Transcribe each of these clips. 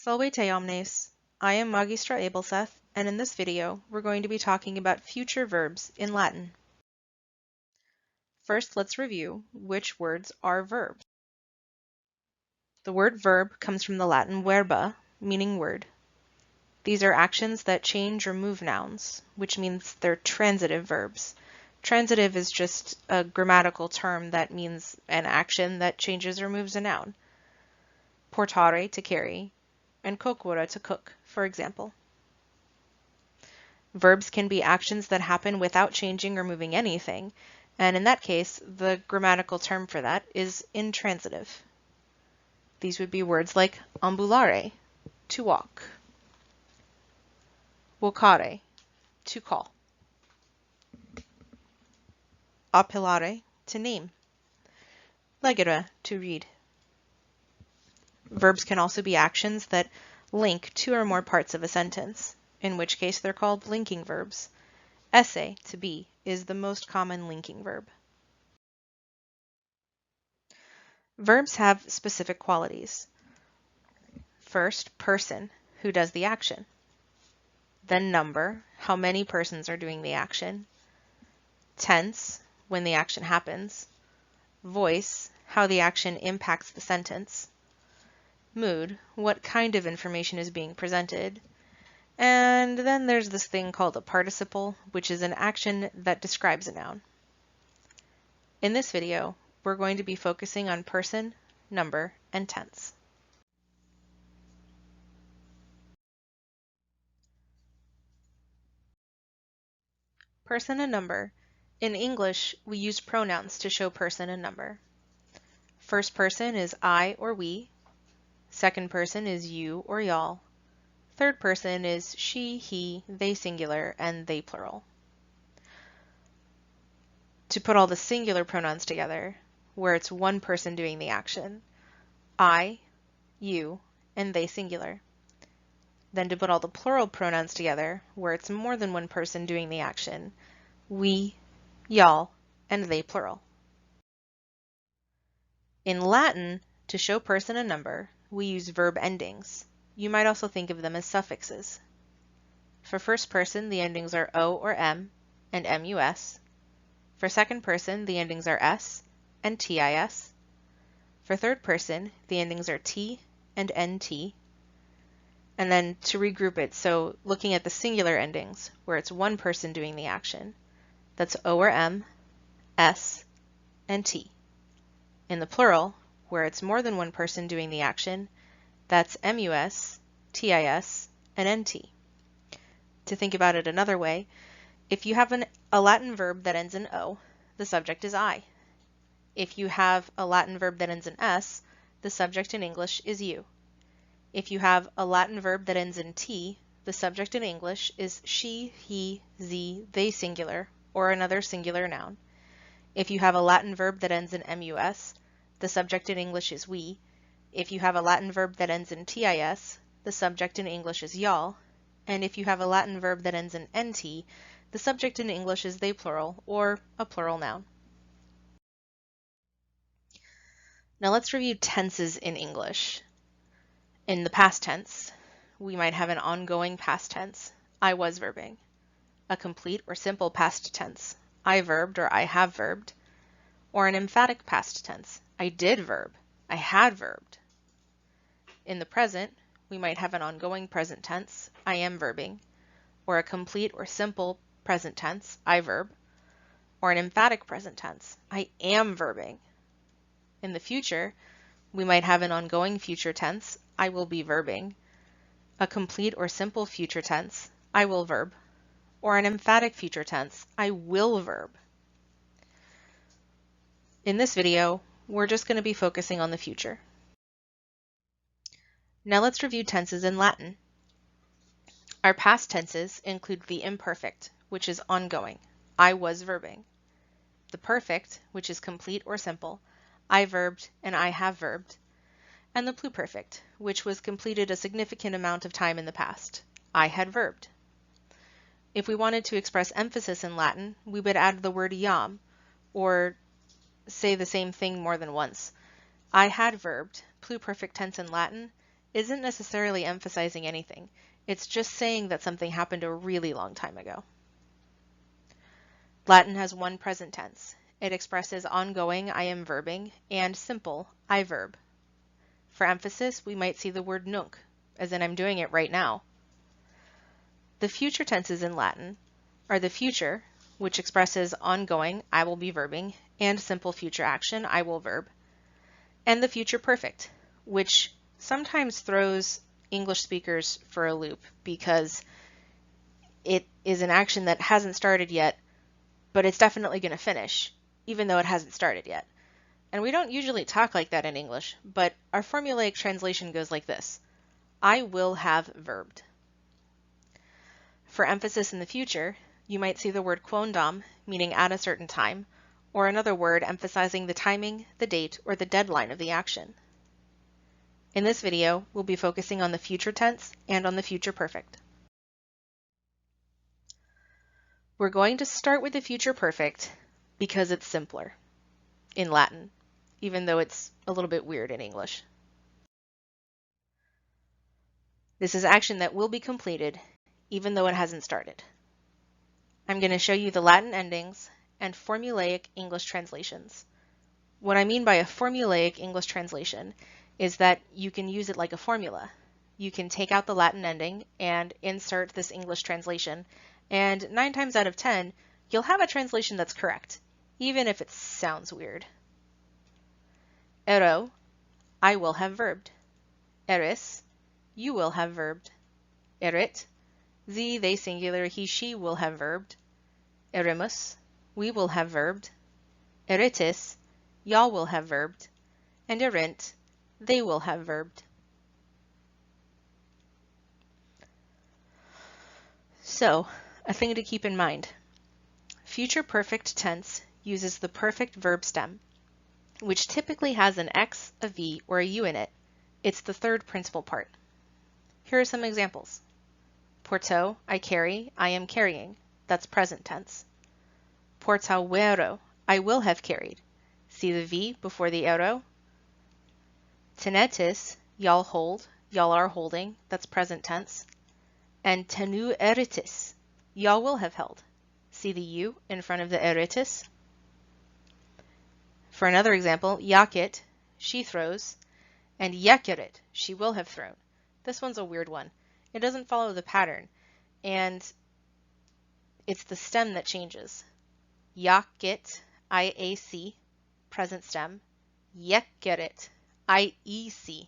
Salvete omnes! I am Magistra Abelseth, and in this video, we're going to be talking about future verbs in Latin. First, let's review which words are verbs. The word verb comes from the Latin verba, meaning word. These are actions that change or move nouns, which means they're transitive verbs. Transitive is just a grammatical term that means an action that changes or moves a noun. Portare, to carry, and coquere, to cook, for example. Verbs can be actions that happen without changing or moving anything, and in that case, the grammatical term for that is intransitive. These would be words like ambulare, to walk, vocare, to call, appellare, to name, legere, to read. Verbs can also be actions that link two or more parts of a sentence, in which case they're called linking verbs. Esse, to be, is the most common linking verb. Verbs have specific qualities. First, person, who does the action. Then number, how many persons are doing the action. Tense, when the action happens. Voice, how the action impacts the sentence. Mood, what kind of information is being presented. And then there's this thing called a participle, which is an action that describes a noun. In this video, we're going to be focusing on person, number, and tense. Person and number. In English, we use pronouns to show person and number. First person is I or we. Second person is you or y'all. Third person is she, he, they singular, and they plural. To put all the singular pronouns together, where it's one person doing the action, I, you, and they singular. Then to put all the plural pronouns together, where it's more than one person doing the action, we, y'all, and they plural. In Latin, to show person and number, we use verb endings. You might also think of them as suffixes. For first person, the endings are O or M and MUS. For second person, the endings are S and TIS. For third person, the endings are T and NT. And then to regroup it, so looking at the singular endings, where it's one person doing the action, that's O or M, S, and T. In the plural, where it's more than one person doing the action, that's MUS, TIS, and NT. To think about it another way, if you have a Latin verb that ends in O, the subject is I. If you have a Latin verb that ends in S, the subject in English is you. If you have a Latin verb that ends in T, the subject in English is she, he, ze, they singular, or another singular noun. If you have a Latin verb that ends in MUS, the subject in English is we. If you have a Latin verb that ends in TIS, the subject in English is y'all. And if you have a Latin verb that ends in NT, the subject in English is they plural, or a plural noun. Now let's review tenses in English. In the past tense, we might have an ongoing past tense, I was verbing. A complete or simple past tense, I verbed or I have verbed. Or an emphatic past tense, I did verb, I had verbed. In the present, we might have an ongoing present tense, I am verbing. Or a complete or simple present tense, I verb. Or an emphatic present tense, I am verbing. In the future, we might have an ongoing future tense, I will be verbing, a complete or simple future tense, I will verb, or an emphatic future tense, I will verb. In this video, we're just going to be focusing on the future. Now let's review tenses in Latin. Our past tenses include the imperfect, which is ongoing, I was verbing, the perfect, which is complete or simple, I verbed and I have verbed, and the pluperfect, which was completed a significant amount of time in the past, I had verbed. If we wanted to express emphasis in Latin, we would add the word iam, or say the same thing more than once. I had verbed, pluperfect tense in Latin, isn't necessarily emphasizing anything. It's just saying that something happened a really long time ago. Latin has one present tense. It expresses ongoing, I am verbing, and simple, I verb. For emphasis, we might see the word nunc, as in I'm doing it right now. The future tenses in Latin are the future, which expresses ongoing, I will be verbing, and simple future action, I will verb, and the future perfect, which sometimes throws English speakers for a loop because it is an action that hasn't started yet, but it's definitely going to finish, even though it hasn't started yet. And we don't usually talk like that in English, but our formulaic translation goes like this: I will have verbed. For emphasis in the future, you might see the word quondam, meaning at a certain time, or another word emphasizing the timing, the date, or the deadline of the action. In this video, we'll be focusing on the future tense and on the future perfect. We're going to start with the future perfect because it's simpler in Latin, even though it's a little bit weird in English. This is action that will be completed even though it hasn't started. I'm going to show you the Latin endings and formulaic English translations. What I mean by a formulaic English translation is that you can use it like a formula. You can take out the Latin ending and insert this English translation, and 9 times out of 10, you'll have a translation that's correct, even if it sounds weird. Ero, I will have verbed. Eris, you will have verbed. Erit, they singular, he, she will have verbed. Erimus, we will have verbed. Eritis, y'all will have verbed. And erint, they will have verbed. So, a thing to keep in mind. Future perfect tense uses the perfect verb stem, which typically has an X, a V, or a U in it. It's the third principal part. Here are some examples. Porto, I carry, I am carrying. That's present tense. Portauero, I will have carried. See the V before the ero? Tenetis, y'all hold, y'all are holding. That's present tense. And tenu eritis, y'all will have held. See the U in front of the eritis? For another example, yakit, she throws, and yakirit, she will have thrown. This one's a weird one. It doesn't follow the pattern, and it's the stem that changes. Yakit, IAC, present stem. Yekerit, IEC,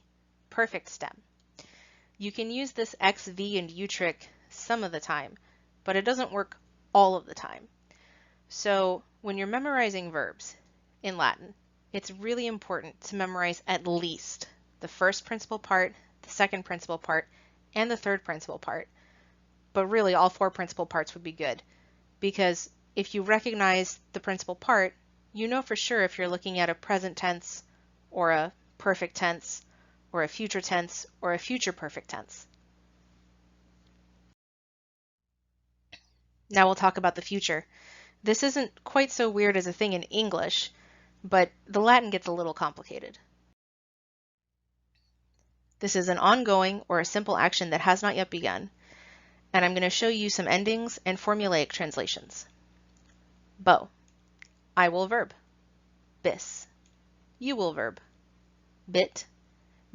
perfect stem. You can use this X, V, and U trick some of the time, but it doesn't work all of the time. So when you're memorizing verbs in Latin, it's really important to memorize at least the first principal part, the second principal part, and the third principal part. But really, all 4 principal parts would be good, because if you recognize the principal part, you know for sure if you're looking at a present tense or a perfect tense or a future tense or a future perfect tense. Now we'll talk about the future. This isn't quite so weird as a thing in English, but the Latin gets a little complicated. This is an ongoing or a simple action that has not yet begun, and I'm going to show you some endings and formulaic translations. Bo, I will verb. Bis, you will verb. Bit,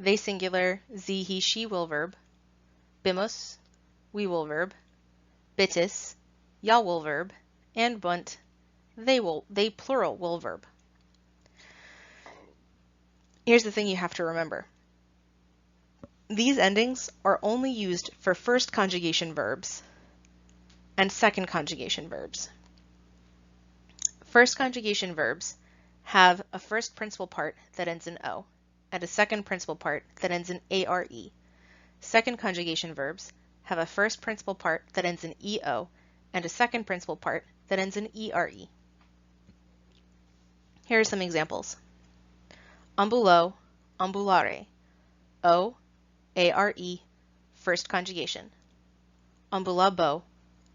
they singular, ze, he, she will verb. Bimus, we will verb. Bitis, y'all will verb. And bunt, they plural will verb. Here's the thing you have to remember. These endings are only used for first conjugation verbs and second conjugation verbs. First conjugation verbs have a first principal part that ends in O and a second principal part that ends in ARE. Second conjugation verbs have a first principal part that ends in EO and a second principal part that ends in ERE. Here are some examples. Ambulo, ambulare. O, ARE, first conjugation. Ambulabo,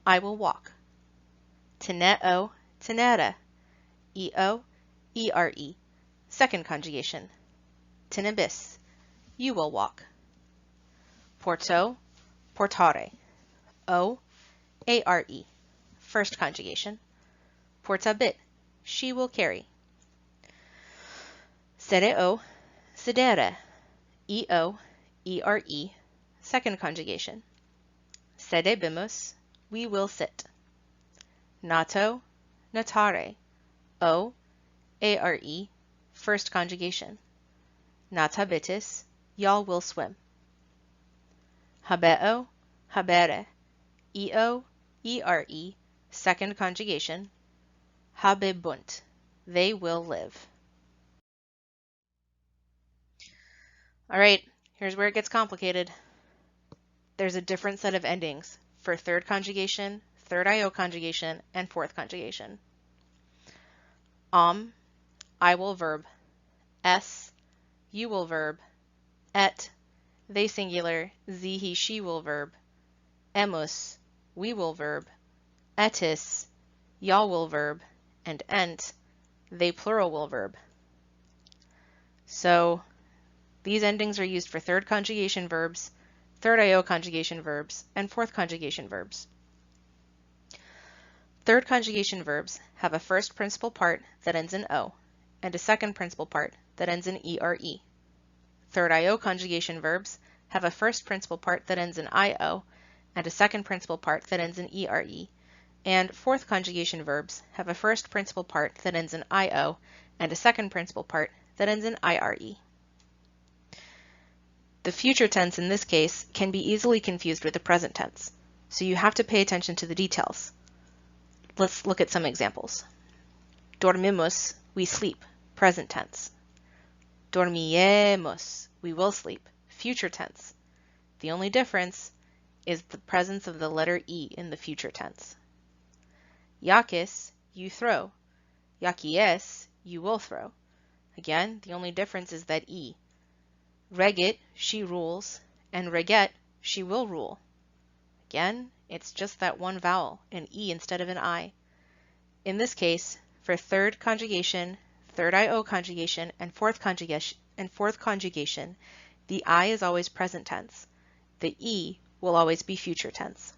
I will walk. Teneo, tenere. EO, ERE, second conjugation. Tenebis, you will walk. Porto, portare. O, A-R-E, first conjugation. Portabit, she will carry. Sereo, sedere. E-O, E-R-E, second conjugation. Sedebimus, we will sit. Nato, natare. O, A-R-E, first conjugation. Natabitis, y'all will swim. Habeo, habere. E-O, E-R-E, second conjugation. Habebunt, they will live. All right, here's where it gets complicated. There's a different set of endings for third conjugation, third IO conjugation, and fourth conjugation. I will verb. S, you will verb. Et, they singular. Z, he, she will verb. Emus, we will verb. Etis, y'all will verb. And ent, they plural will verb. So these endings are used for third conjugation verbs, third IO conjugation verbs, and fourth conjugation verbs. Third conjugation verbs have a first principal part that ends in O and a second principal part that ends in ERE. Third IO conjugation verbs have a first principal part that ends in IO and a second principal part that ends in ERE. And fourth conjugation verbs have a first principal part that ends in IO and a second principal part that ends in IRE. The future tense in this case can be easily confused with the present tense, so you have to pay attention to the details. Let's look at some examples. Dormimos, we sleep, present tense. Dormiremos, we will sleep, future tense. The only difference is the presence of the letter E in the future tense. Yakis, you throw. Yakies, you will throw. Again, the only difference is that E. Regit, she rules, and reget, she will rule. Again, it's just that one vowel, an E instead of an I. In this case, for third conjugation, third IO conjugation, and fourth conjugation, the I is always present tense. The E will always be future tense.